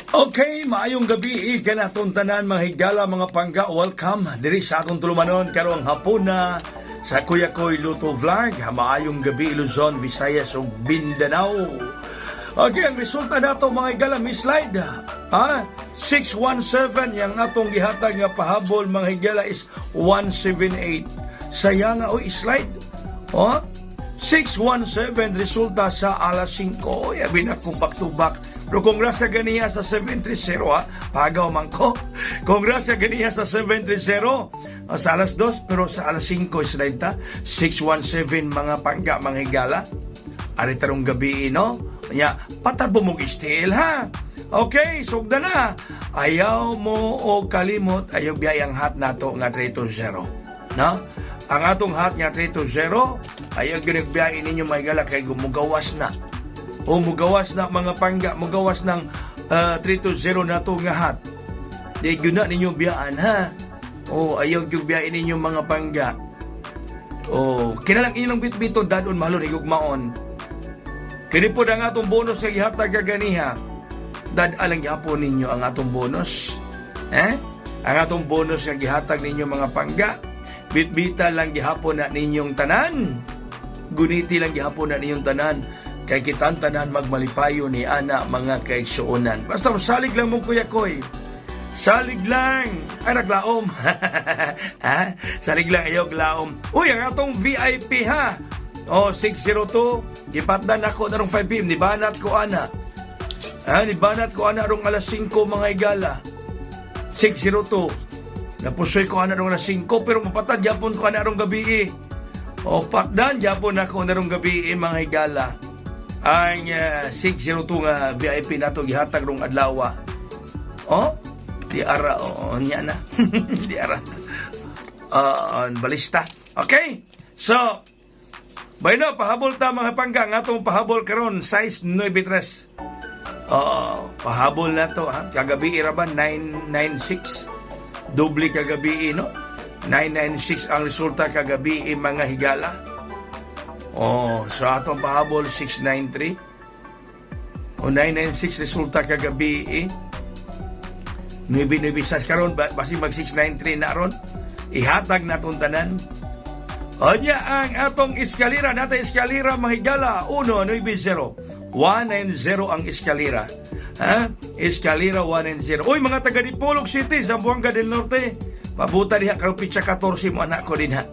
Okay, maayong gabi kanaton tanan mga higala mga pangga. Welcome diri sa atong tulumanon karong hapon na sa Kuya Koy Luto Vlog. Maayong gabi Luzon, Visayas ug Mindanao. Okay, ang resulta nato mga higala mislide. 617 yang atong gihatag nga pahabol mga higala is 178. Sayang nga slide. 617 resulta sa alas 5. Yabi na kong back-to-back. Pero congrats ganiya sa 730, pagaw man ko. Congrats ganiya sa 730 sa alas 2, pero sa alas 5 slide ta. 617 mga pangga, mga higala. Ari tarong gabi, no? Nya, patabo mong istil, ha? Okay, sugda na. Ayaw mo o kalimot, ayaw biyayang hat nato nga 320. No? Ang atong hat nga 320, ayaw ginagbiyayin ninyo mga higala kay gumugawas na. O mugawas na mga pangga, mugawas ng 320 na ito nga hat. Di guna ninyo biyaan, ha? O ayaw yung biyain ninyo mga pangga. O kinalang inyong bitbito dadon mahalon igugmaon. Kini po ang atong bonus nga gihatag kaganiha. Dadalang gihapon ninyo ang atong bonus. Ang atong bonus nga gihatag ninyo mga pangga. Bitbita lang gihapon na ninyong tanan. Guniti lang gihapon na ninyong tanan. Kay kitang tanan magmalipayo ni ana mga kaigsuonan. Basta salig lang mo Kuya Koy. Salig lang. Ay naglaom. Salig lang ayaw glaom. Uy, ang atong VIP ha. 602. Gipatdan ako narong 5 PM. Nibanat ko ana. Nibanat ko ana rong alas 5 mga higala. 602. Napusoy ko ana rong alas 5 pero mapatad yapon ko ana rong gabi. Patdan yapon ako narong gabi mga higala. Ang 602 nga VIP nato gihatag rong adlaw. Di ara nya na. Di ara. Balista. Okay? So, bayno pahabol ta mga pangga nga atong pahabol karon size 93. Pahabol na to ha. Kagabi ra ba 996. Doble kagabi no. 996 ang resulta kagabi mga higala. Sa atong pahabol 693 996 resulta kagabi 996 karon basi mag 693 na ron ihatag natong tanan. Nya ang atong eskalera natin eskalera mahigala 190 190 ang eskalera eskalera 190. Uy mga taga Dipolog City Zamboanga del Norte pabuta diha karong pitsa 14 mo anak ko din ha.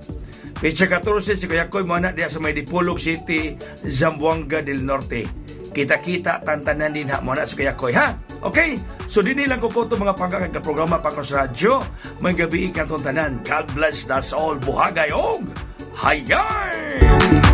Pitsa 14 si Kuya Koy mo na diya sa may Dipolog City, Zamboanga del Norte. Kita-kita, tantanan din ha mo na sa Kuya Koy, ha? Okay? So, din nilang kukuto mga pangkakag na programa pang sa radyo. May gabi ikang tanan. God bless, that's all. Buhagay og hayay!